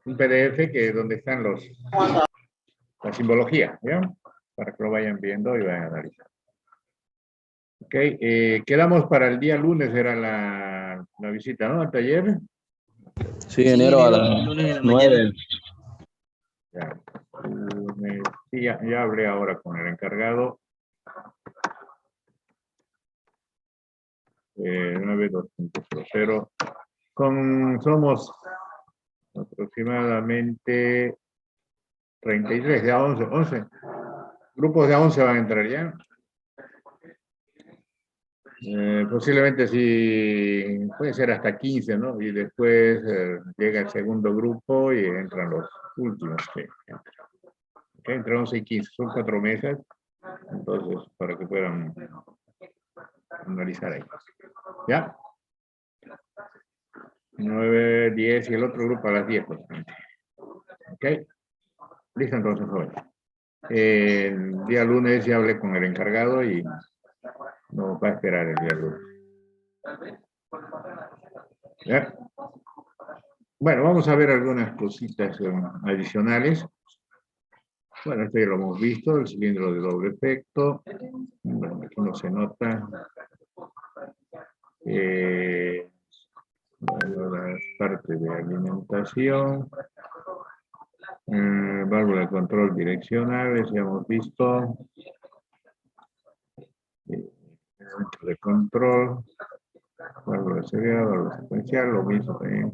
un PDF que donde están la simbología, ¿ya? Para que lo vayan viendo y vayan analizando. Ok, quedamos para el día lunes, era la visita, ¿no? Al taller. Sí, Sí, enero a lunes de las la mañana. 9. Ya, sí, ya hablé ahora con el encargado. 92.0. Somos aproximadamente 33, ya 11. Grupos de 11 van a entrar ya. Posiblemente sí, puede ser hasta 15, ¿no? Y después llega el segundo grupo y entran los últimos que entran. Okay, entre 11 y 15, son 4 mesas. Entonces, para que puedan analizar ahí. ¿Ya? 9, 10 y el otro grupo a las 10. ¿Ok? Listo, entonces, jóvenes. El día lunes ya hablé con el encargado y no va a esperar el día lunes. ¿Ya? Bueno, vamos a ver algunas cositas adicionales. Bueno, esto ya lo hemos visto, el cilindro de doble efecto. Bueno, aquí no se nota. Bueno, la parte de alimentación. Válvula de control direccional, ya hemos visto. Elemento de control. Válvula serial, válvula secuencial, lo mismo también.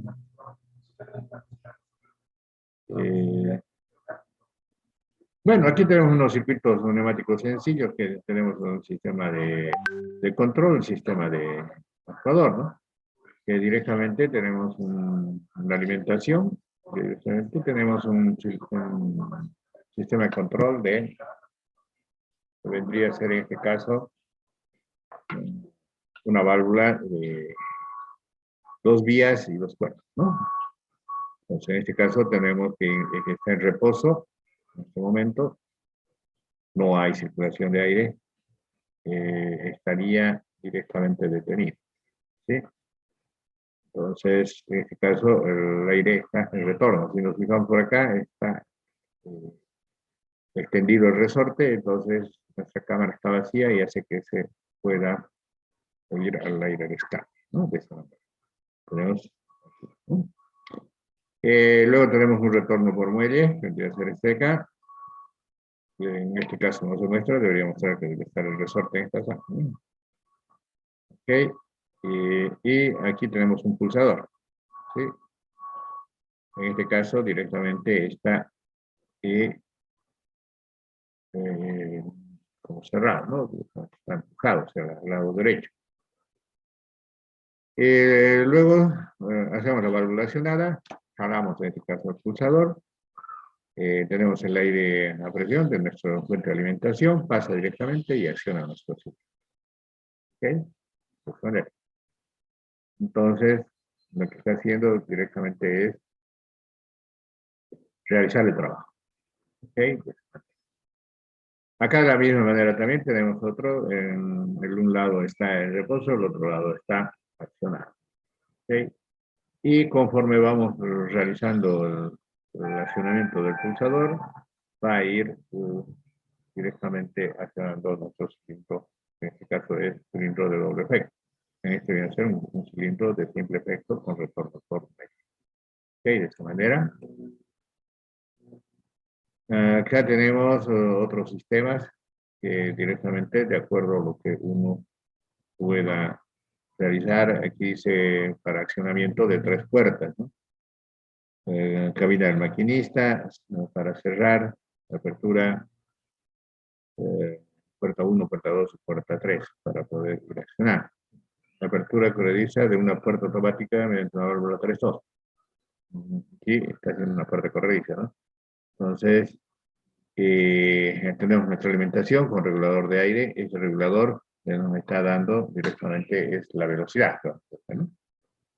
Bueno, aquí tenemos unos circuitos neumáticos sencillos que tenemos un sistema de control, un sistema de actuador, ¿no? Que directamente tenemos una alimentación, directamente tenemos un sistema de control que vendría a ser en este caso una válvula de 2 vías y 2 puertas, ¿no? Entonces, en este caso tenemos que está en reposo, en este momento, no hay circulación de aire, estaría directamente detenido, ¿sí? Entonces, en este caso, el aire está en retorno. Si nos fijamos por acá, está extendido el resorte, entonces nuestra cámara está vacía y hace que se pueda ir al aire al escape, ¿no? De esta manera. Tenemos, ¿no? Luego tenemos un retorno por muelle, que tendría que ser este acá. En este caso no se muestra, debería mostrar que debe estar el resorte en esta zona. Ok, y aquí tenemos un pulsador, ¿sí? En este caso directamente está como cerrado, ¿no? Está empujado hacia el lado derecho. Luego hacemos la valvulacionada, jalamos en este caso el pulsador, tenemos el aire a presión de nuestra fuente de alimentación, pasa directamente y acciona nuestro ciclo. ¿Ok? Entonces, lo que está haciendo directamente es realizar el trabajo. ¿Ok? Acá de la misma manera también tenemos otro, en un lado está en reposo, el otro lado está accionado. ¿Ok? Y conforme vamos realizando el relacionamiento del pulsador, va a ir directamente accionando nuestro cilindro. En este caso es cilindro de doble efecto. En este viene a ser un cilindro de simple efecto con retorno por medio. Ok, de esta manera. Acá tenemos otros sistemas que directamente, de acuerdo a lo que uno pueda realizar, aquí dice para accionamiento de 3 puertas, ¿no? Cabina del maquinista, para cerrar, apertura, puerta 1, puerta 2 y puerta 3, para poder reaccionar. La apertura corrediza de una puerta automática mediante una válvula 3-2. Aquí está haciendo una puerta corrediza, ¿no? Entonces, tenemos nuestra alimentación con regulador de aire. Ese regulador que nos está dando directamente es la velocidad, ¿no?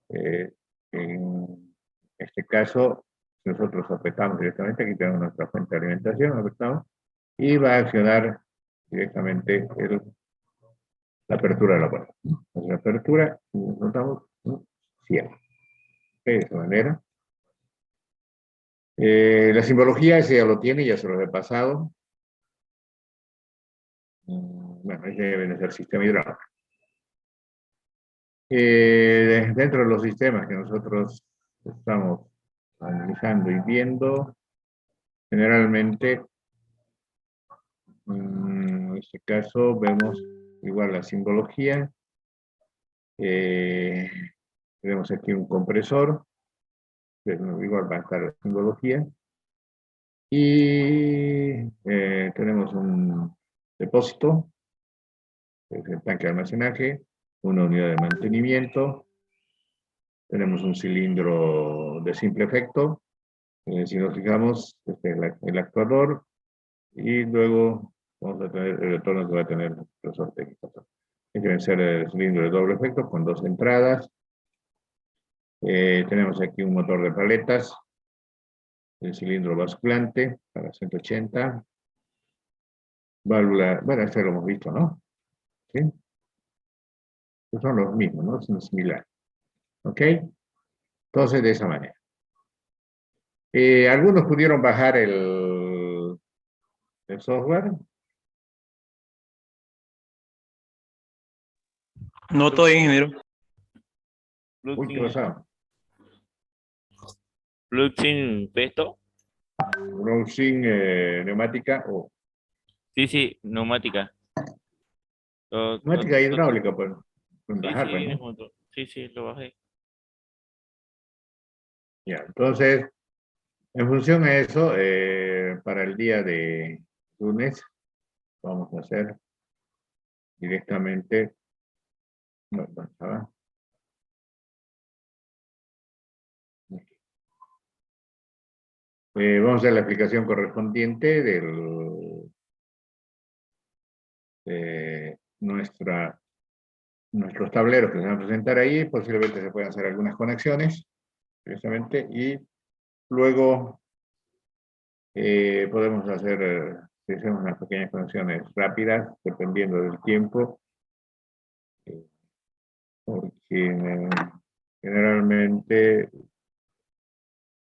En este caso, nosotros apretamos directamente, aquí tenemos nuestra fuente de alimentación, apretamos, y va a accionar directamente la apertura de la puerta. La apertura, notamos, cierra. De esa manera. La simbología, ese ya lo tiene, ya se lo he pasado. Bueno, ese debe de ser sistema hidráulico. Dentro de los sistemas que nosotros estamos analizando y viendo, generalmente, en este caso, vemos igual la simbología. Tenemos aquí un compresor, igual va a estar la simbología. Y tenemos un depósito, que es el tanque de almacenaje, una unidad de mantenimiento. Tenemos un cilindro de simple efecto. Si nos fijamos, este es el actuador. Y luego vamos a tener el retorno que va a tener el compresor técnico. Este va a ser el cilindro de doble efecto con 2 entradas. Tenemos aquí un motor de paletas, el cilindro basculante para 180. Válvula, bueno, este lo hemos visto, ¿no? ¿Sí? Estos son los mismos, ¿no? Son similares. ¿Ok? Entonces, de esa manera. Algunos pudieron bajar el software. No todo, ingeniero. Uy, ¿qué pasó? Fluxing Pesto. Browsing neumática o Sí, neumática. neumática hidráulica, pues. Pueden bajar, pues, Sí, ¿no? sí, lo bajé. Ya, entonces, en función a eso, para el día de lunes, vamos a hacer directamente. No, ¿va? Vamos a hacer la aplicación correspondiente de nuestros tableros que se van a presentar ahí. Posiblemente se puedan hacer algunas conexiones, precisamente, y luego podemos hacer, si hacemos unas pequeñas conexiones rápidas, dependiendo del tiempo, porque generalmente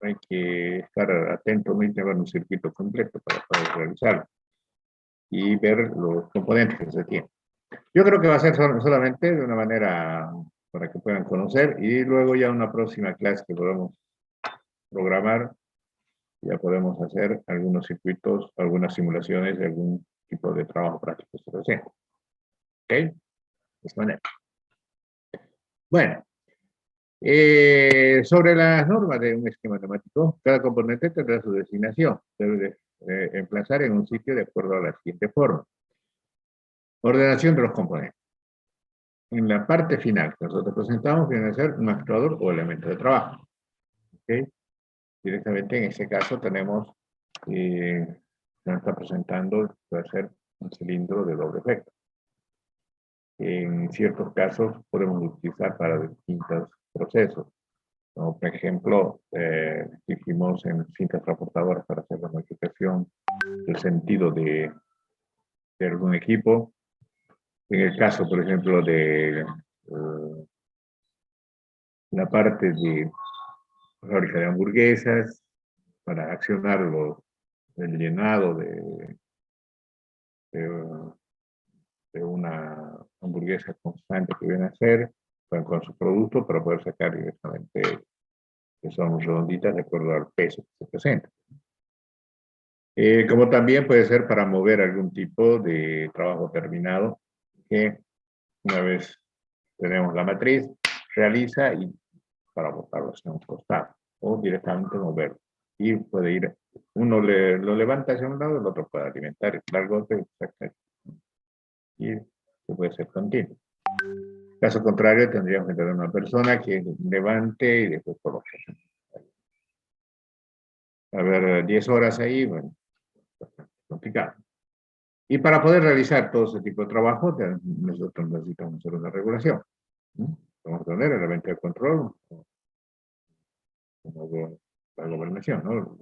hay que estar atento y llevar un circuito completo para poder realizarlo y ver los componentes que se tienen. Yo creo que va a ser solamente de una manera para que puedan conocer y luego ya una próxima clase que podamos programar, ya podemos hacer algunos circuitos, algunas simulaciones de algún tipo de trabajo práctico. ¿Ok? De esta manera. Bueno, sobre las normas de un esquema neumático, cada componente tendrá su designación. Debe emplazar en un sitio de acuerdo a la siguiente forma. Ordenación de los componentes. En la parte final que nosotros presentamos, viene a ser un actuador o elemento de trabajo. ¿Okay? Directamente en este caso tenemos, se nos está presentando, puede ser un cilindro de doble efecto. En ciertos casos podemos utilizar para distintos procesos. Como por ejemplo, hicimos en cintas transportadoras para hacer la modificación del sentido de algún equipo. En el caso, por ejemplo, de la parte de fábrica de hamburguesas, para accionar el llenado de, de una hamburguesa constante que viene a hacer con su producto para poder sacar directamente que son redonditas de acuerdo al peso que se presenta. Como también puede ser para mover algún tipo de trabajo terminado que una vez tenemos la matriz, realiza y para botarlo hacia un costado o directamente moverlo. Y puede ir, uno lo levanta hacia un lado, el otro puede alimentar, dar golpe y se puede ser continuo. Caso contrario, tendríamos que tener una persona que levante y después coloque. A ver, 10 horas ahí, bueno, complicado. Y para poder realizar todo ese tipo de trabajo, nosotros necesitamos hacer una regulación. Vamos a tener elemento de control, como la gobernación, ¿no?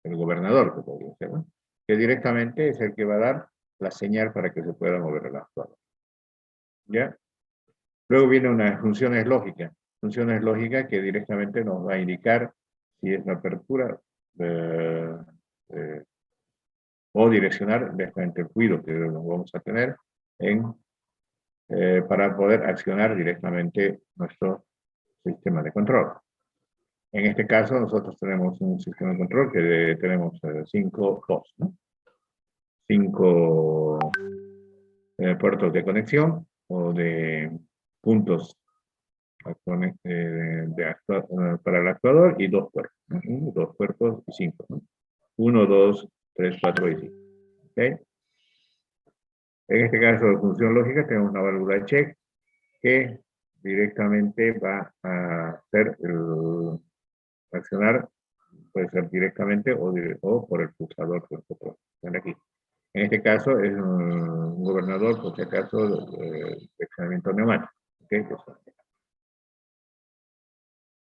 El gobernador, que podría ser, ¿no? Que directamente es el que va a dar la señal para que se pueda mover el actuador. ¿Ya? Luego viene una funciones lógicas que directamente nos va a indicar si es la apertura o direccionar directamente el fluido que vamos a tener para poder accionar directamente nuestro sistema de control. En este caso, nosotros tenemos un sistema de control que tenemos 5 POS, ¿no? 5 puertos de conexión o de puntos para el actuador y 2 puertos, ¿no? 2 puertos y 5, ¿no? 1, 2, 3, 4 y 5. ¿Okay? En este caso de función lógica tenemos una válvula de check que directamente va a hacer accionar, puede ser directamente o por el pulsador que nosotros tenemos aquí. En este caso es un gobernador, por si acaso, de accionamiento neumático. ¿Okay?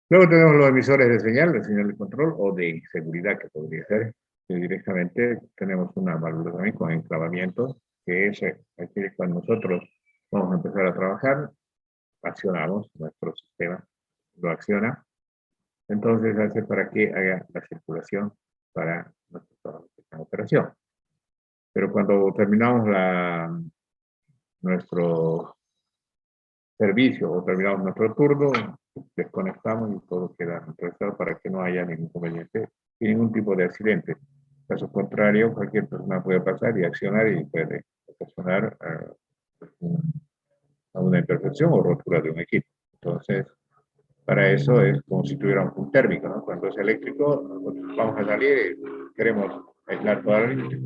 Luego tenemos los emisores de señal de control o de seguridad, que podría ser. Que directamente tenemos una válvula también con enclavamiento, que es aquí cuando nosotros vamos a empezar a trabajar, accionamos nuestro sistema, lo acciona. Entonces hace para que haga la circulación para nuestra operación. Pero cuando terminamos nuestro servicio o terminamos nuestro turno, desconectamos y todo queda registrado para que no haya ningún inconveniente y ningún tipo de accidente. Caso contrario, cualquier persona puede pasar y accionar y puede ocasionar a una imperfección o rotura de un equipo. Entonces, para eso es como si tuviéramos un térmico, ¿no? Cuando es eléctrico, nosotros vamos a salir y queremos aislar toda la línea.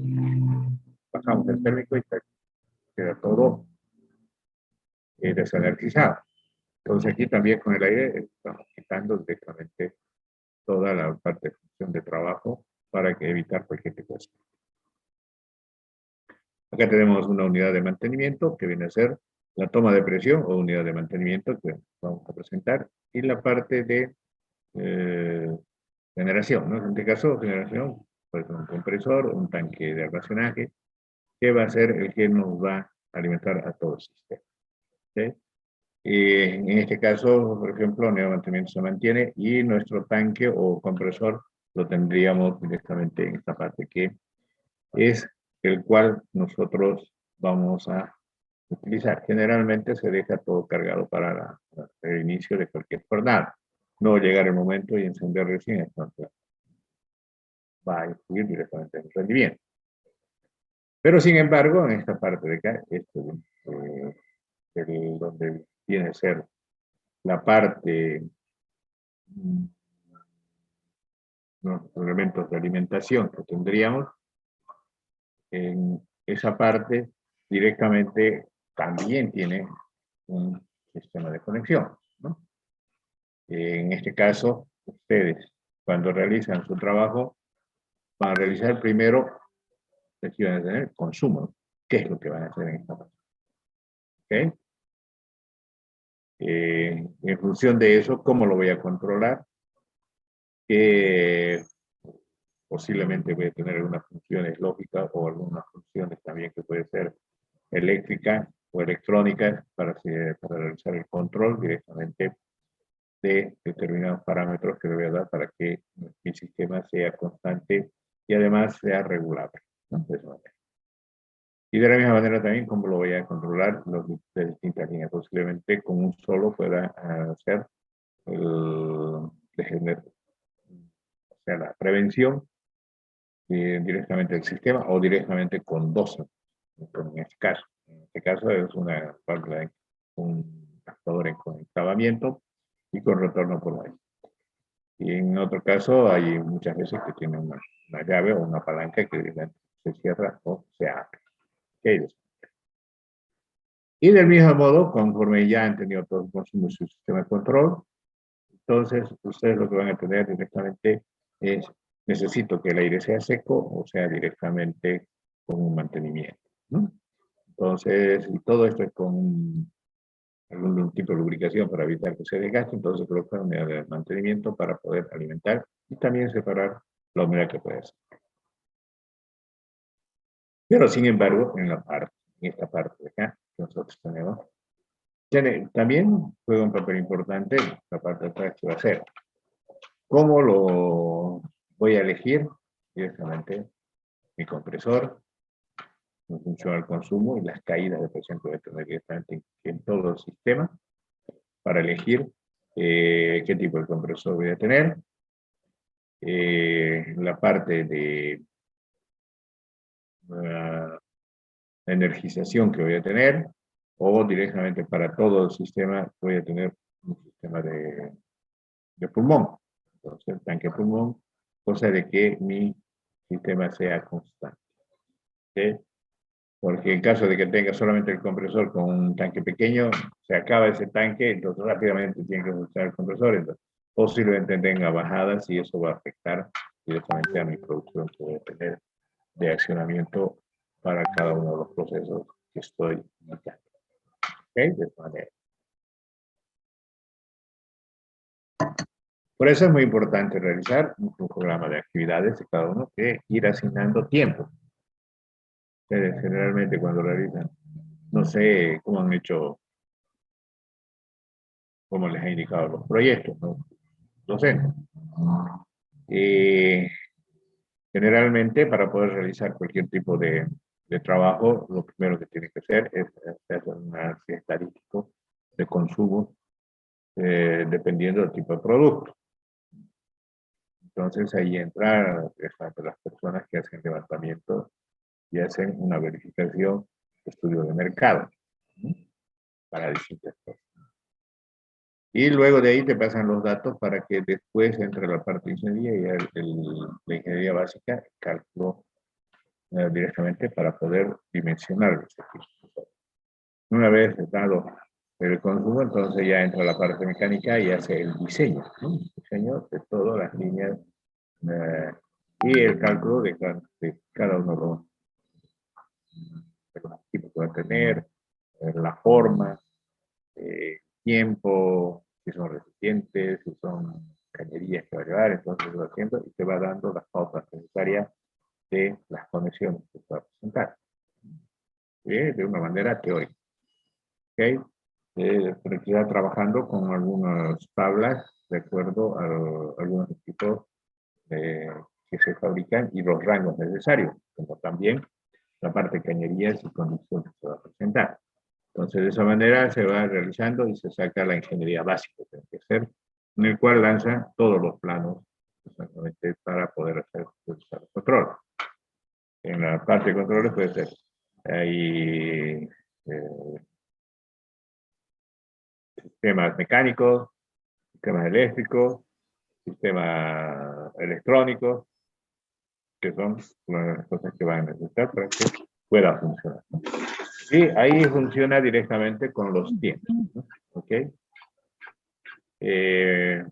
Bajamos el térmico y queda todo desenergizado. Entonces aquí también con el aire estamos quitando directamente toda la parte de función de trabajo para evitar cualquier tipo de accidente. Acá tenemos una unidad de mantenimiento que viene a ser la toma de presión o unidad de mantenimiento que vamos a presentar y la parte de generación, ¿no? En este caso, generación, pues un compresor, un tanque de almacenaje, que va a ser el que nos va a alimentar a todo el sistema. ¿Okay? En este caso, por ejemplo, el mantenimiento se mantiene y nuestro tanque o compresor lo tendríamos directamente en esta parte que es el cual nosotros vamos a utilizar. Generalmente se deja todo cargado para el inicio de cualquier jornada. No llegar el momento y encender recién, entonces va a influir directamente en el rendimiento. Pero sin embargo, en esta parte de acá, donde viene a ser la parte, los elementos de alimentación que tendríamos, en esa parte directamente también tiene un sistema de conexión, ¿no? En este caso, ustedes, cuando realizan su trabajo, van a realizar primero, aquí van a tener consumo. ¿Qué es lo que van a hacer en esta parte? ¿Okay? En función de eso, ¿cómo lo voy a controlar? Posiblemente voy a tener algunas funciones lógicas o algunas funciones también que pueden ser eléctricas o electrónicas para realizar el control directamente de determinados parámetros que le voy a dar para que mi sistema sea constante y además sea regulable, ¿no? De esa manera. Y de la misma manera también cómo lo voy a controlar de distintas líneas. Posiblemente con un solo pueda hacer la prevención directamente del sistema o directamente con dos, en este caso. En este caso es un actuador con enclavamiento y con retorno por ahí. Y en otro caso hay muchas veces que tiene una llave o una palanca que se cierra o se abre. ¿Okay? Y del mismo modo, conforme ya han tenido todo el consumo de su sistema de control, entonces ustedes lo que van a tener directamente es, necesito que el aire sea seco o sea directamente con un mantenimiento, ¿no? Entonces, y todo esto es con algún tipo de lubricación para evitar que se desgaste, entonces colocar una unidad de mantenimiento para poder alimentar y también separar la humedad que puede ser. Pero sin embargo, en esta parte de acá, que nosotros tenemos, también juega un papel importante la parte de atrás que va a ser cómo lo voy a elegir directamente mi compresor, mi función al consumo y las caídas de presión que voy a tener directamente en todo el sistema para elegir qué tipo de compresor voy a tener. La parte de energización que voy a tener, o directamente para todo el sistema voy a tener un sistema de pulmón. Entonces, tanque pulmón, cosa de que mi sistema sea constante. ¿Sí? Porque en caso de que tenga solamente el compresor con un tanque pequeño, se acaba ese tanque, entonces rápidamente tiene que usar el compresor, entonces posiblemente tenga bajadas y eso va a afectar directamente a mi producción que voy a tener de accionamiento para cada uno de los procesos que estoy indicando. ¿Ok? De esta manera. Por eso es muy importante realizar un programa de actividades de cada uno que ir asignando tiempo. Ustedes generalmente cuando realizan, no sé cómo han hecho, cómo les ha indicado los proyectos, ¿no? Docentes. Generalmente para poder realizar cualquier tipo de trabajo, lo primero que tiene que hacer es hacer un análisis estadístico de consumo dependiendo del tipo de producto. Entonces ahí entran las personas que hacen levantamiento y hacen una verificación, estudio de mercado, ¿no? Para distintas cosas. Y luego de ahí te pasan los datos para que después entre la parte de ingeniería y la ingeniería básica, cálculo directamente para poder dimensionar los equipos. Una vez dado el consumo, entonces ya entra la parte mecánica y hace el diseño, ¿no? El diseño de todas las líneas y el cálculo de cada uno de los equipos que va a tener, la forma, tiempo, si son recipientes, si son cañerías que va a llevar, entonces lo va haciendo y te va dando las pautas necesarias de las conexiones que se va a presentar, de una manera teórica. ¿Okay? Pero que va trabajando con algunas tablas de acuerdo a algunos equipos que se fabrican y los rangos necesarios, como también la parte de cañerías y condiciones que se va a presentar. Entonces, de esa manera se va realizando y se saca la ingeniería básica que tiene que hacer, en el cual lanzan todos los planos exactamente para poder hacer el control. En la parte de controles puede ser ahí sistemas mecánicos, sistemas eléctricos, sistemas electrónicos, que son las cosas que van a necesitar para que pueda funcionar. Y ahí funciona directamente con los tiempos, ¿no? ¿Ok?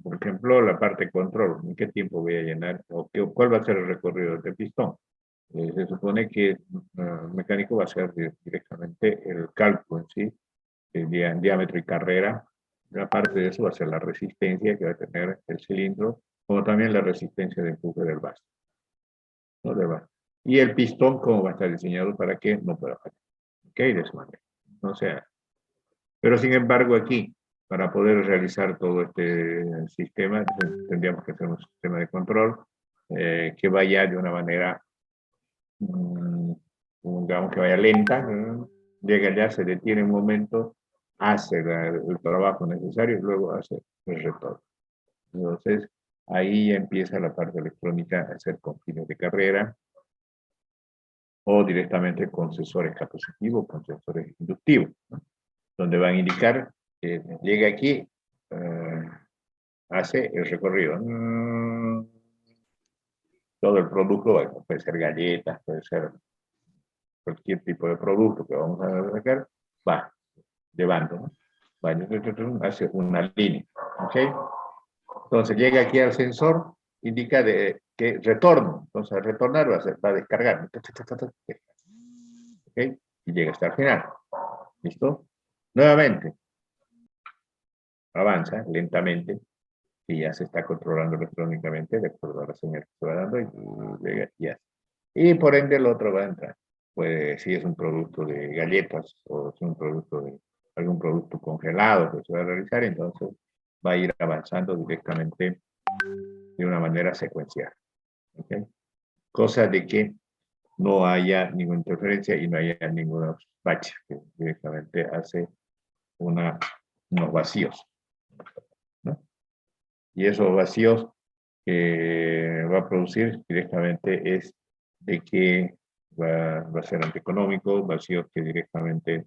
Por ejemplo, la parte de control, ¿en qué tiempo voy a llenar? ¿O cuál va a ser el recorrido del pistón? Se supone que el mecánico va a hacer directamente el cálculo en sí, el diámetro y carrera. Una parte de eso va a ser la resistencia que va a tener el cilindro, como también la resistencia de empuje del vaso. ¿No? Y el pistón, cómo va a estar diseñado para que no pueda fallar. ¿Ok? De esa manera. O sea, pero sin embargo aquí, para poder realizar todo este sistema, tendríamos que hacer un sistema de control que vaya de una manera, digamos que vaya lenta, llega allá, se detiene un momento, hace el trabajo necesario y luego hace el retorno. Entonces, ahí empieza la parte electrónica a hacer con fines de carrera o directamente con sensores capacitivos, con sensores inductivos, ¿no? Donde van a indicar que llega aquí, hace el recorrido. Todo el producto, bueno, puede ser galletas, puede ser cualquier tipo de producto que vamos a sacar, va llevando, ¿no? Va, hace una línea, ¿ok? Entonces llega aquí al sensor, indica que retorno, entonces al retornar va a descargar, ¿ok? Y llega hasta el final, ¿listo? Nuevamente, avanza lentamente y ya se está controlando electrónicamente de acuerdo a la señal que se va dando y hace. Y por ende el otro va a entrar. Pues si es un producto de galletas o es un producto de algún producto congelado que se va a realizar, entonces va a ir avanzando directamente de una manera secuencial. ¿ok? Cosa de que no haya ninguna interferencia y no haya ningún bache que directamente hace unos vacíos, ¿no? Y esos vacíos que va a producir directamente es de que va a ser antieconómico, vacíos que directamente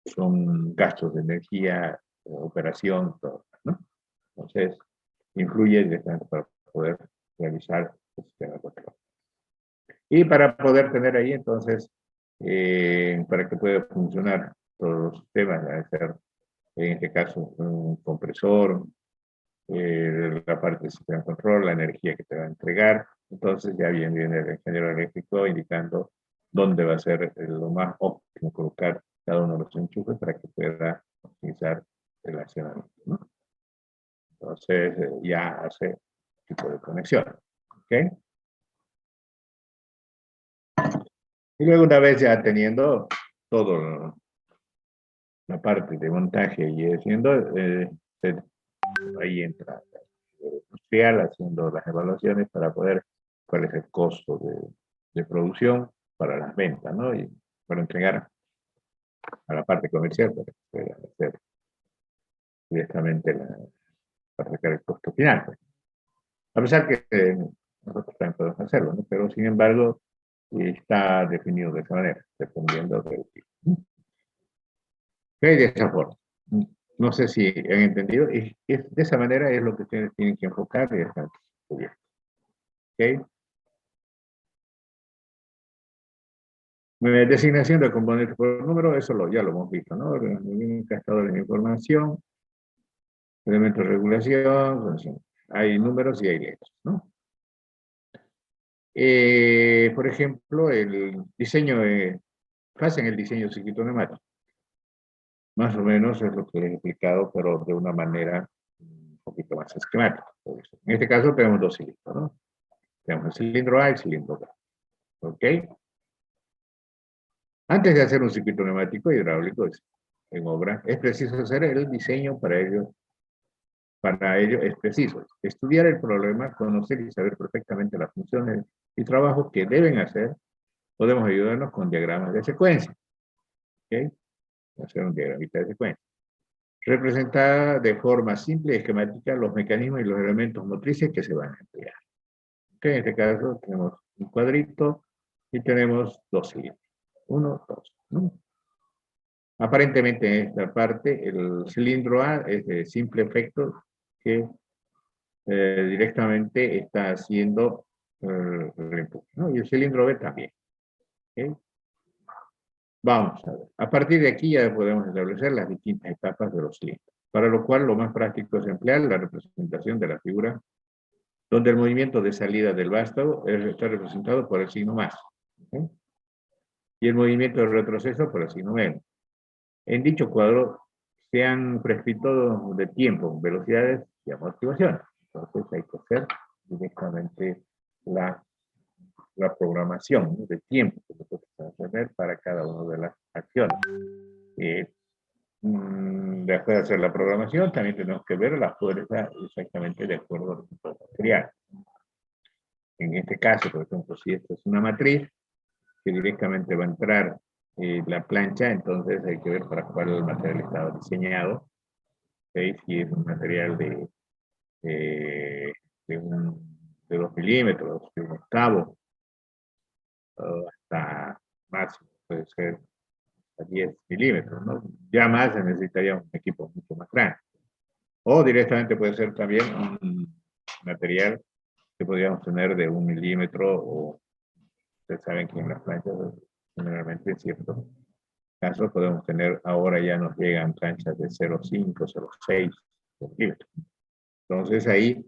son gastos de energía, operación, todo, ¿no? Entonces, influye directamente para poder realizar el sistema de control. Y para poder tener ahí, entonces, para que pueda funcionar todos los sistemas, debe ser, en este caso, un compresor, la parte de sistema de control, la energía que te va a entregar. Entonces ya viene el ingeniero eléctrico indicando dónde va a ser lo más óptimo colocar cada uno de los enchufes para que pueda optimizar el accionamiento, ¿no? Entonces ya hace tipo de conexión. ¿Ok? Y luego una vez ya teniendo todo la parte de montaje y haciendo, ahí entra el industrial haciendo las evaluaciones para poder cuál es el costo de producción para las ventas, ¿no? Y para entregar a la parte comercial para que pueda hacer directamente para sacar el costo final, pues. A pesar que nosotros también podemos hacerlo, ¿no? Pero sin embargo está definido de esa manera, dependiendo del tipo. De esa forma. No sé si han entendido, y de esa manera es lo que ustedes tienen que enfocar y estar cubiertos. ¿Ok? Designación de componentes por número, eso ya lo hemos visto, ¿no? Gastadores de información, elementos de regulación, pues, hay números y hay letras, ¿no? Por ejemplo, el diseño hacen el diseño circuito neumático. Más o menos es lo que les he explicado, pero de una manera un poquito más esquemática. En este caso tenemos dos cilindros, ¿no? Tenemos el cilindro A y el cilindro B. ¿Ok? Antes de hacer un circuito neumático hidráulico en obra, es preciso hacer el diseño para ello. Para ello es preciso estudiar el problema, conocer y saber perfectamente las funciones y trabajos que deben hacer. Podemos ayudarnos con diagramas de secuencia. ¿Ok? Hacer un diagramita de secuencia. Representar de forma simple y esquemática los mecanismos y los elementos motrices que se van a emplear. ¿Ok? En este caso tenemos un cuadrito y tenemos dos cilindros. Uno, dos, ¿no? Aparentemente en esta parte el cilindro A es de simple efecto que directamente está haciendo el empuje, ¿no? Y el cilindro B también. ¿Okay? Vamos a ver. A partir de aquí ya podemos establecer las distintas etapas de los cilindros, para lo cual lo más práctico es emplear la representación de la figura, donde el movimiento de salida del vástago está representado por el signo más. ¿Okay? Y el movimiento de retroceso por el signo menos. En dicho cuadro se han prescrito de tiempo, velocidades y amortiguaciones. Entonces hay que hacer directamente la programación, ¿no?, de tiempo que nosotros vamos a tener para cada una de las acciones. Después de hacer la programación, también tenemos que ver la fuerza exactamente de acuerdo al tipo de material. En este caso, por ejemplo, si esto es una matriz que directamente va a entrar la plancha, entonces hay que ver para cuál material estaba diseñado. ¿Sí? Si es un material de, de 2 milímetros, de un octavo, hasta máximo puede ser a 10 milímetros, ¿no? Ya más se necesitaría un equipo mucho más grande. O directamente puede ser también un material que podríamos tener de 1 milímetro, o ustedes saben que en las planchas generalmente en ciertos casos podemos tener, ahora ya nos llegan planchas de 0,5, 0,6 milímetros. Entonces ahí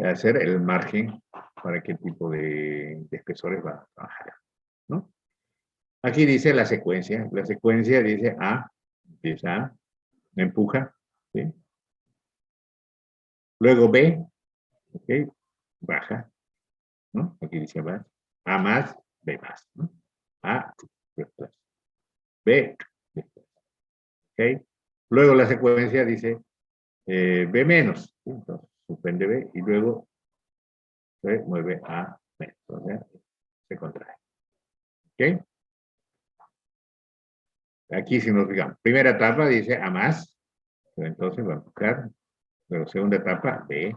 hacer el margen para qué tipo de espesores va a trabajar, ¿no? Aquí dice la secuencia dice A, empieza A, empuja, ¿sí? Luego B, ¿ok? Baja, ¿no? Aquí dice más, A más, B más, ¿no? A, después, B, después, ¿ok? Luego la secuencia dice B menos, ¿sí? Entonces suspende B y luego se mueve a menos, o sea, se contrae. ¿Ok? Aquí si nos fijamos, primera etapa dice a más, pero entonces va a buscar, pero segunda etapa B,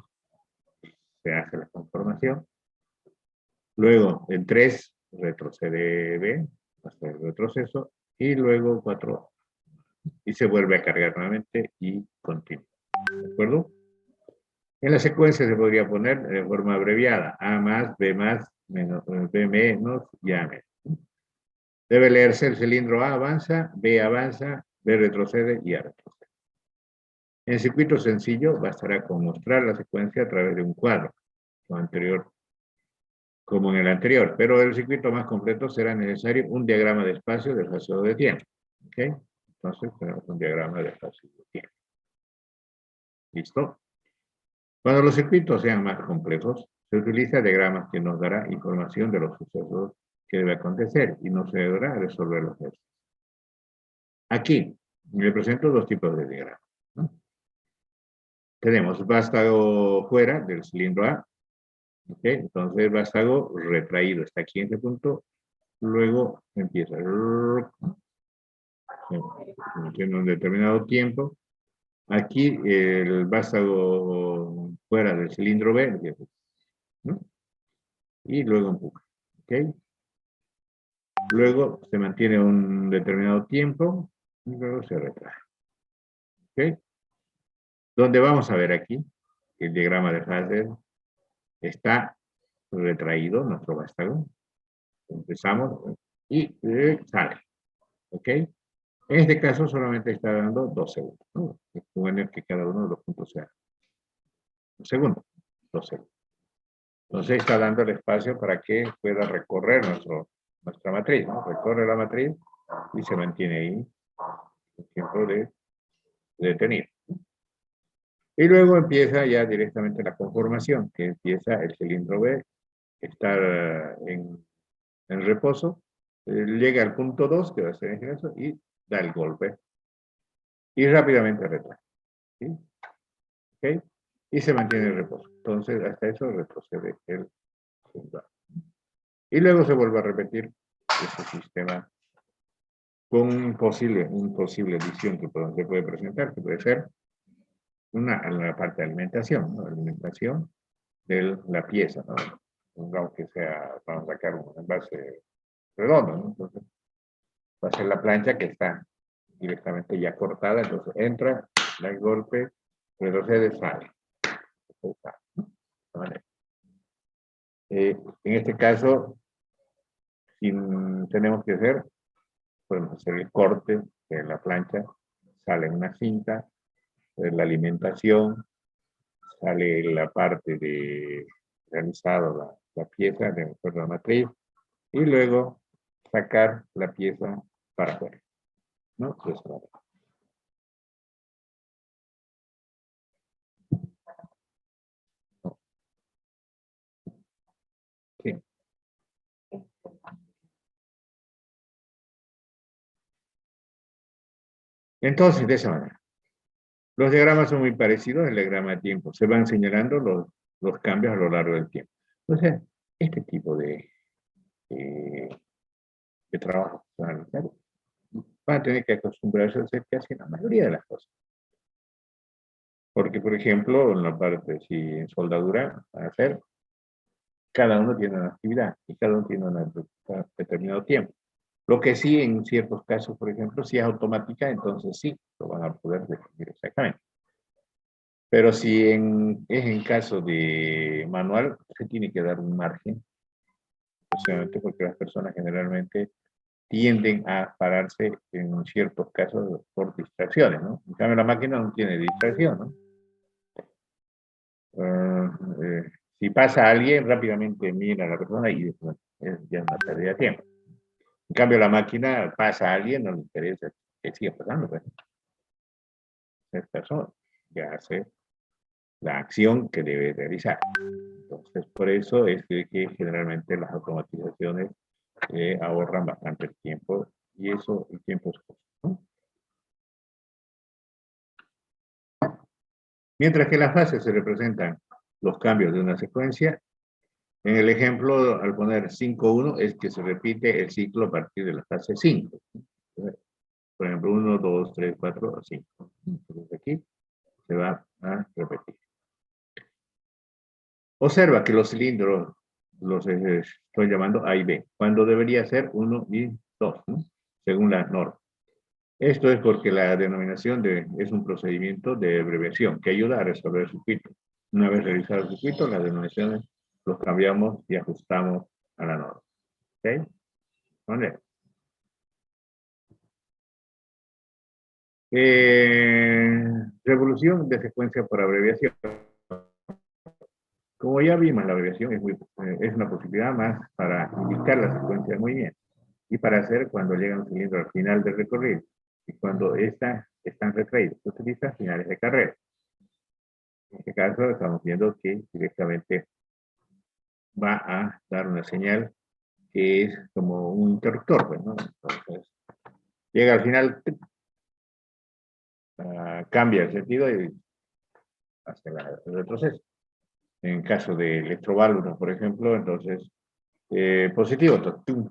se hace la conformación. Luego, en 3, retrocede B, hasta el retroceso, y luego 4, y se vuelve a cargar nuevamente y continúa. ¿De acuerdo? En la secuencia se podría poner de forma abreviada, A más, B menos, B menos y A menos. Debe leerse el cilindro A avanza, B retrocede y A retrocede. En circuito sencillo bastará con mostrar la secuencia a través de un cuadro, como en el anterior, pero el circuito más completo será necesario un diagrama de espacio del espacio de tiempo. ¿Okay? Entonces tenemos un diagrama de espacio de tiempo. ¿Listo? Cuando los circuitos sean más complejos, se utiliza diagramas que nos dará información de los sucesos que debe acontecer y nos ayudará a resolver los ejercicios. Aquí le presento dos tipos de diagramas, ¿no? Tenemos vástago fuera del cilindro A, ¿okay? Entonces vástago retraído está aquí en este punto, luego empieza tiene un determinado tiempo. Aquí el vástago fuera del cilindro B, ¿no? Y luego empuja, ¿ok? Luego se mantiene un determinado tiempo y luego se retrae, ¿ok? Donde vamos a ver aquí, el diagrama de Hassel está retraído, nuestro vástago. Empezamos y sale, ¿ok? En este caso solamente está dando 2 segundos, ¿no? Es bueno que cada uno de los puntos sea un segundo, 2 segundos. Entonces está dando el espacio para que pueda recorrer nuestra matriz, ¿no? Recorre la matriz y se mantiene ahí el tiempo de detenido. Y luego empieza ya directamente la conformación, que empieza el cilindro B, está en reposo, llega al punto 2, que va a ser en eso, y da el golpe. Y rápidamente retrae. ¿Sí? ¿Ok? Y se mantiene en reposo. Entonces, hasta eso retrocede el cilindro A. Y luego se vuelve a repetir ese sistema con un posible edición que se puede presentar, que puede ser la parte de alimentación, ¿no? Alimentación de la pieza, ¿no? Aunque sea, vamos a sacar un envase redondo, ¿no? Entonces, va a ser la plancha que está directamente ya cortada, entonces entra, da el golpe, retrocede, sale. En este caso, si tenemos que hacer, podemos hacer el corte de la plancha, sale una cinta, la alimentación, sale la parte de realizado la pieza de la matriz, y luego sacar la pieza para afuera, ¿no? Sí. Entonces, de esa manera. Los diagramas son muy parecidos al diagrama de tiempo. Se van señalando los cambios a lo largo del tiempo. Entonces, este tipo de trabajo van a tener que acostumbrarse a hacer casi la mayoría de las cosas. Porque, por ejemplo, en la parte, si en soldadura, van a hacer, cada uno tiene una actividad y cada uno tiene un determinado tiempo. Lo que sí, en ciertos casos, por ejemplo, si es automática, entonces sí, lo van a poder definir exactamente. Pero si es en caso de manual, se tiene que dar un margen, especialmente porque las personas generalmente tienden a pararse en ciertos casos por distracciones, ¿no? En cambio, la máquina no tiene distracción, ¿no? Si pasa alguien, rápidamente mira a la persona y después ya es una pérdida de tiempo. En cambio, la máquina pasa a alguien, no le interesa que siga pasando, pues. Esa persona ya hace la acción que debe realizar. Entonces, por eso es que generalmente las automatizaciones ahorran bastante el tiempo, y eso, el tiempo es justo, ¿no? Mientras que en las fases se representan los cambios de una secuencia, En el ejemplo, al poner 5-1, es que se repite el ciclo a partir de la fase 5. Por ejemplo, 1, 2, 3, 4, 5. Entonces aquí se va a repetir. Observa que los cilindros los estoy llamando A y B, cuando debería ser 1 y 2, ¿no? Según la norma. Esto es porque la denominación es un procedimiento de abreviación que ayuda a resolver el circuito. Una vez realizado el circuito, las denominaciones los cambiamos y ajustamos a la norma. ¿Ok? ¿Vale? Revolución de secuencia por abreviación. Como ya vimos, la abreviación es una posibilidad más para indicar la secuencia de movimiento y para hacer cuando llega un cilindro al final del recorrido y cuando están retraídos. Se utiliza finales de carrera. En este caso estamos viendo que directamente va a dar una señal que es como un interruptor, pues, ¿no? Entonces, llega al final, cambia el sentido y hace el retroceso. En caso de electroválvulas, por ejemplo, entonces, positivo, entonces, ¡tum!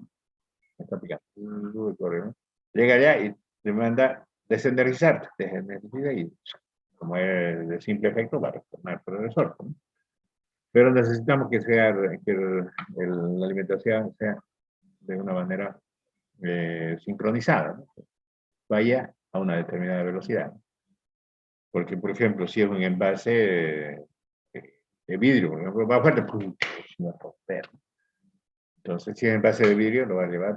Está picando. Llega allá y te manda desenergizar, desenergiza y como es de simple efecto, va a retornar por el resorte, ¿no? Pero necesitamos que sea, la alimentación sea de una manera sincronizada, ¿no? Vaya a una determinada velocidad. Porque, por ejemplo, si es un envase de vidrio, por ejemplo, va fuerte, ¡pum! No va a romper. Entonces, si es envase de vidrio, lo va a llevar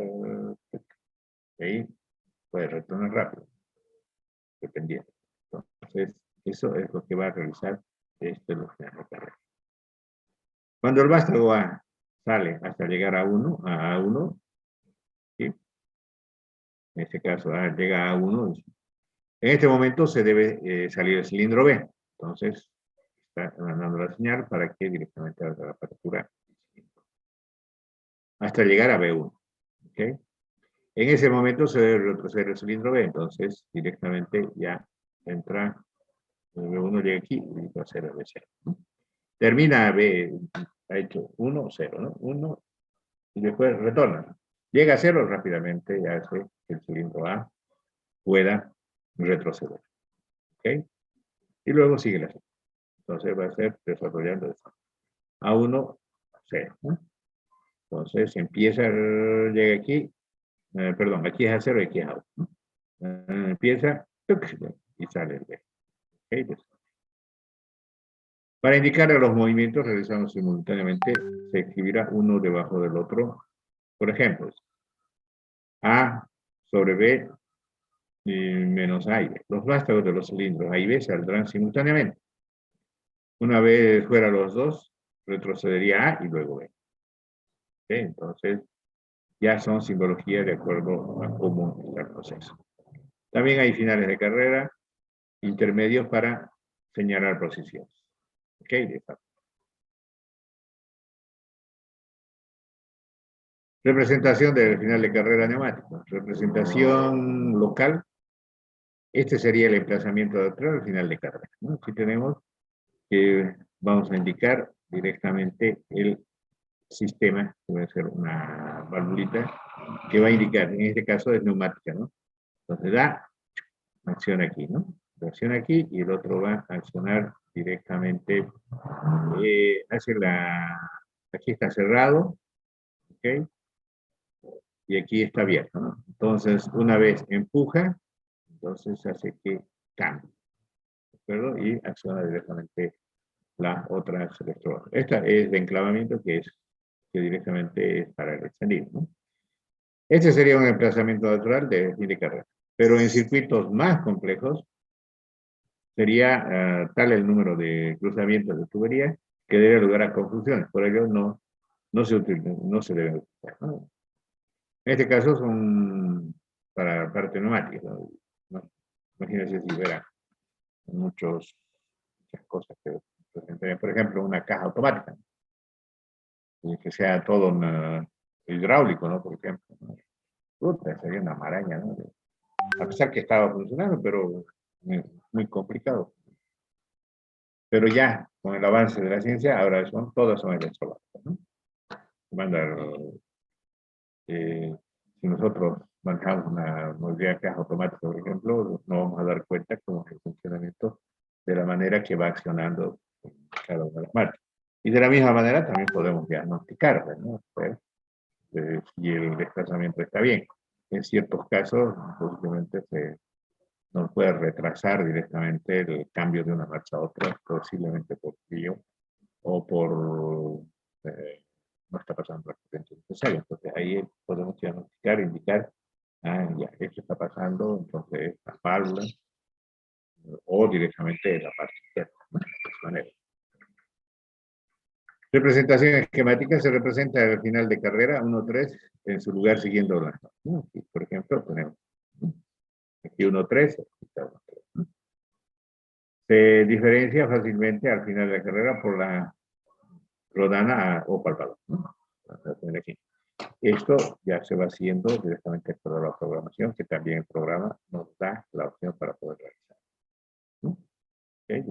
ahí, puede retornar rápido, dependiendo. Entonces, eso es lo que va a realizar los finales de carrera. Cuando el vástago A sale hasta llegar a 1, ¿sí? En este caso A llega a 1, en este momento se debe salir el cilindro B. Entonces, está mandando la señal para que directamente haga la apertura hasta llegar a B1. ¿Okay? En ese momento se debe retroceder el cilindro B, entonces directamente ya entra, el B1 llega aquí y va a ser el B0. ¿No? Termina B, ha hecho 1, 0, ¿no? 1, y después retorna. Llega a 0 rápidamente y hace que el cilindro A pueda retroceder. ¿Ok? Y luego sigue la serie. Entonces va a ser desarrollando esto. A1, 0. ¿No? Entonces empieza, llega aquí, perdón, aquí es A0 y aquí es A1. ¿No? Empieza y sale el B. ¿Okay? Para indicar los movimientos realizados simultáneamente, se escribirá uno debajo del otro. Por ejemplo, A sobre B menos A y B. Los vástagos de los cilindros A y B saldrán simultáneamente. Una vez fuera los dos, retrocedería A y luego B. ¿Okay? Entonces, ya son simbologías de acuerdo a cómo está el proceso. También hay finales de carrera, intermedios para señalar posiciones. ¿Ok? Representación del final de carrera neumático. Representación local. Este sería el emplazamiento al final de carrera, ¿no? Aquí tenemos que vamos a indicar directamente el sistema, que va a ser una valvulita, que va a indicar, en este caso es neumática, ¿no? Entonces da, acciona aquí, ¿no? Acciona aquí y el otro va a accionar directamente hacia aquí está cerrado, ¿ok? Y aquí está abierto, ¿no? Entonces, una vez empuja, entonces hace que cambie, ¿de acuerdo? Y acciona directamente las otras electrodas. Esta es de enclavamiento que directamente es para el extendido, ¿no? Este sería un emplazamiento natural de fin de carrera. Pero en circuitos más complejos, sería tal el número de cruzamientos de tubería que debe lugar a confusiones. Por ello, no se debe utilizar, ¿no? En este caso son para parte neumática, ¿no? Imagínense si hubiera muchas cosas que presentarían, por ejemplo, una caja automática, y que sea todo hidráulico, ¿no? Por ejemplo, ¿no? Puta, sería una maraña, ¿no? A pesar que estaba funcionando, pero muy complicado. Pero ya, con el avance de la ciencia, ahora todas son electrológicas, ¿no? mandar, si nosotros manejamos una movilidad de caja automática, por ejemplo, no vamos a dar cuenta cómo es el funcionamiento de la manera que va accionando cada una de las marchas. Y de la misma manera también podemos diagnosticar, ¿no? Si el desplazamiento está bien. En ciertos casos, posiblemente nos puede retrasar directamente el cambio de una marcha a otra, posiblemente por frío o por no está pasando la corriente necesaria. Entonces ahí podemos diagnosticar, indicar, ya, esto está pasando, entonces las válvulas, o directamente la parte interna, ¿no? De esa manera. Representación esquemática se representa al final de carrera 1-3 en su lugar siguiendo las normas, ¿no? Aquí, por ejemplo, tenemos aquí 1-3, aquí está 1-3, ¿no? Se diferencia fácilmente al final de la carrera por la rodana o palpador, ¿no? Aquí. Esto ya se va haciendo directamente por la programación, que también el programa nos da la opción para poder realizar, ¿no? Okay.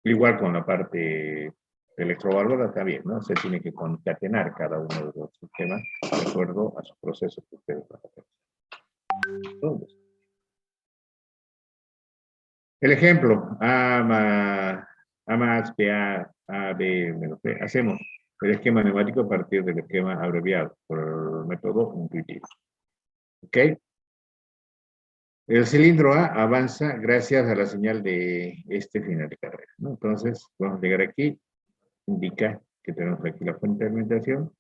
Igual con la parte electroválvula también, ¿no? Se tiene que concatenar cada uno de los sistemas de acuerdo a su proceso que ustedes van a hacer. Entonces, el ejemplo, A más B, A, B, menos B. Hacemos el esquema neumático a partir del esquema abreviado por el método intuitivo. ¿Ok? El cilindro A avanza gracias a la señal de este final de carrera, ¿no? Entonces, vamos a llegar aquí, indica que tenemos aquí la fuente de alimentación,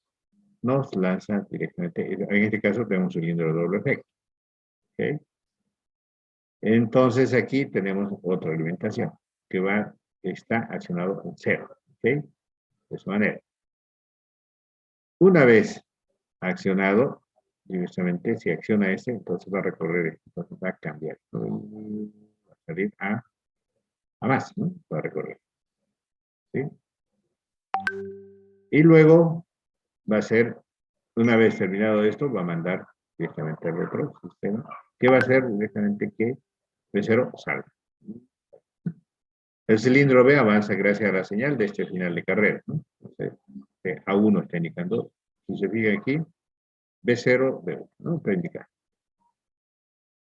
nos lanza directamente, en este caso tenemos un cilindro de doble efecto. ¿Okay? Entonces aquí tenemos otra alimentación que está accionado en cero. ¿Okay? De esa manera. Una vez accionado, directamente si acciona ese, entonces va a recorrer esto, entonces va a cambiar. Va a salir a más, ¿no? Va a recorrer. ¿Sí? Y luego va a ser, una vez terminado esto, va a mandar directamente al otro sistema, que va a hacer directamente que B0 salga. El cilindro B avanza gracias a la señal de este final de carrera, ¿no? Entonces, A1 está indicando, si se fija aquí, B0, B1, ¿no? Está indicando.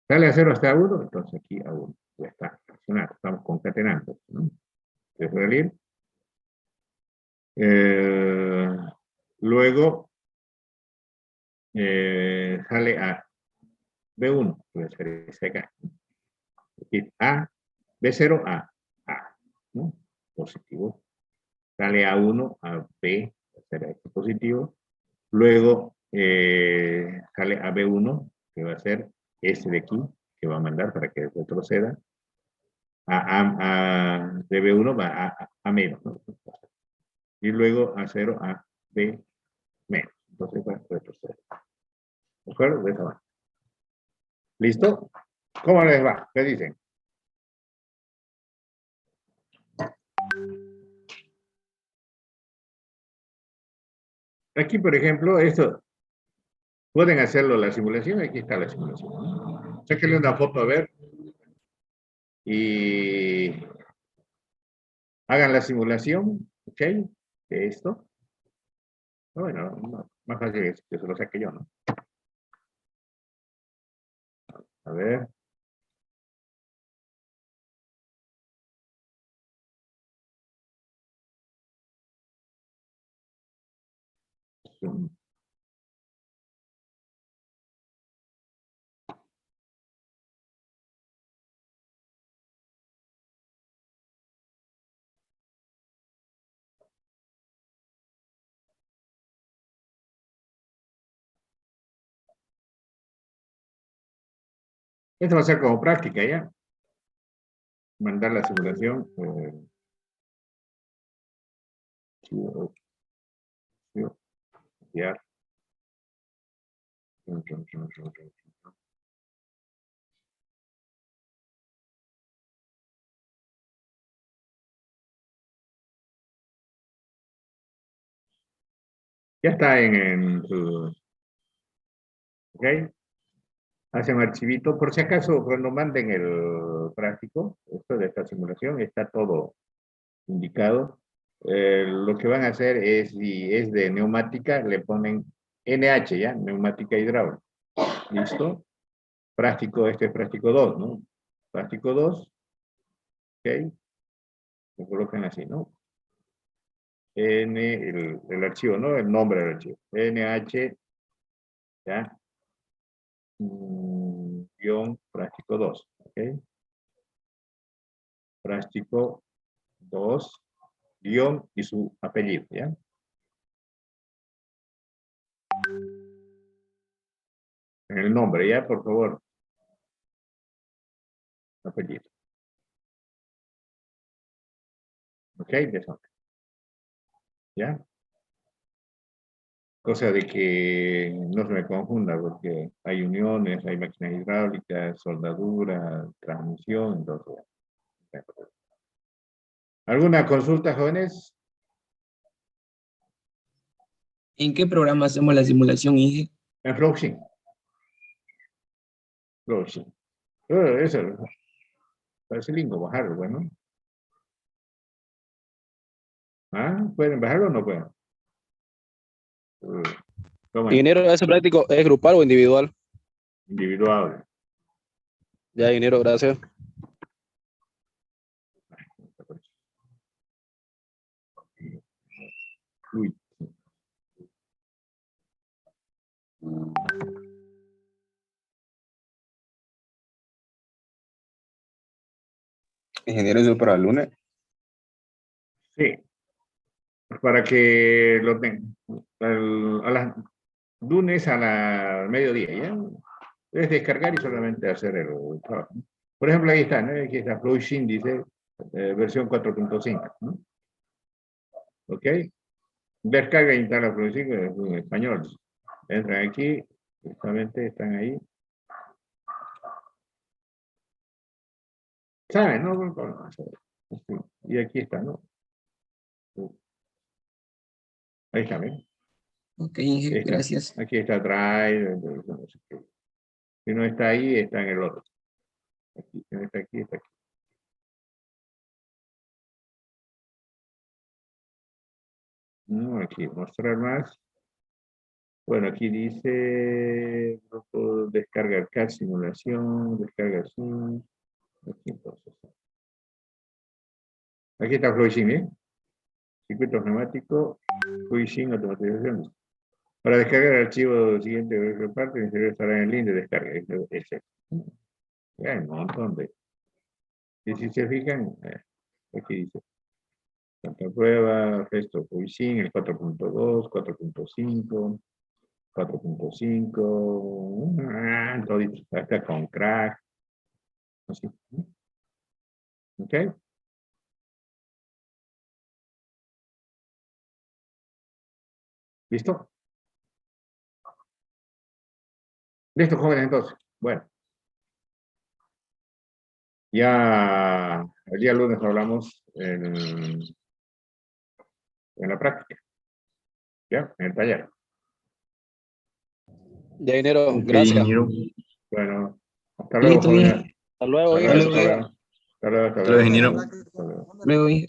Sale a 0 hasta A1, entonces aquí A1 ya está accionado, estamos concatenando, ¿no? De salir. Luego sale a B1, puede ser ese acá. A, B0 A, ¿no? Positivo. Sale A1 a B, será este positivo. Luego sale a B1, que va a ser este de aquí, que va a mandar para que retroceda. De B1 va a menos, ¿no? Y luego a 0 a B menos. Entonces va a retroceder. ¿De acuerdo? De esa manera. ¿Listo? ¿Cómo les va? ¿Qué dicen? Aquí, por ejemplo, esto, pueden hacerlo la simulación, aquí está la simulación. Sáquenle una foto a ver y hagan la simulación, ¿ok? De esto. Bueno, no, más fácil es que se lo saque yo, ¿no? A ver. Esto va a ser como práctica, ¿ya? Mandar la simulación. Enviar. Ya está en su... ¿Ok? Hacen archivito. Por si acaso, cuando manden el práctico, esto de esta simulación, está todo indicado. lo que van a hacer es, si es de neumática, le ponen NH, ¿ya? Neumática hidráulica. ¿Listo? Práctico, este es práctico 2, ¿no? Práctico 2, ¿ok? Lo colocan así, ¿no? El archivo, ¿no? El nombre del archivo. NH, ¿ya? Guión práctico 2, ¿ok? Práctico 2, guión y su apellido, ¿ya? En el nombre, ¿ya? Por favor. Apellido. ¿Ok? ¿Ya? Cosa de que no se me confunda, porque hay uniones, hay máquinas hidráulicas, soldadura, transmisión, entonces. ¿Alguna consulta, jóvenes? ¿En qué programa hacemos la simulación, Inge? En Flowsync. Flowsync. Eso, parece lindo bajarlo, bueno. ¿Ah? ¿Pueden bajarlo o no pueden? ¿Cómo es? Ingeniero, ese práctico es grupal o individual. Individual. Ya, ingeniero, gracias. Uy. Ingeniero, eso para el lunes. Sí. Para que lo tengan. A las lunes a la mediodía, ¿ya? Es descargar y solamente hacer el trabajo. Por ejemplo, ahí está, ¿no? Aquí está Flowsync, dice versión 4.5, ¿no? ¿Ok? Descarga e instala Flowsync en español. Entran aquí, justamente están ahí. ¿Saben, no? Y aquí está, ¿no? Ahí está, ¿ven? Ok, Inge, Ahí está. gracias. Aquí está Drive. No sé qué. Si no está ahí, está en el otro. Aquí, si no está aquí, está aquí. No, aquí, mostrar más. Bueno, aquí dice grupo, descarga CAD simulación, descarga Zoom. Aquí entonces. Aquí está Flowsync, ¿eh? Circuitos neumáticos, Flowsync, automatización. Para descargar el archivo siguiente de parte, el interior estará en el link de descarga. Ese. Ya hay un montón de. Y si se fijan, aquí dice. Tanta prueba, resto Flowsync, el 4.2, 4.5. 4.5, todito, hasta con crack, así. ¿Ok? ¿Listo? Listo, jóvenes, entonces. Bueno, ya el día lunes hablamos en la práctica, ¿ya? En el taller. Ya, ingeniero, Ok, gracias. ingeniero. Bueno, hasta luego, Listo, jóvenes. Inge. Hasta luego, Hasta Inge. luego, hasta luego. Hasta luego, hasta Hasta luego, luego. ingeniero. Hasta luego. Luego, Inge.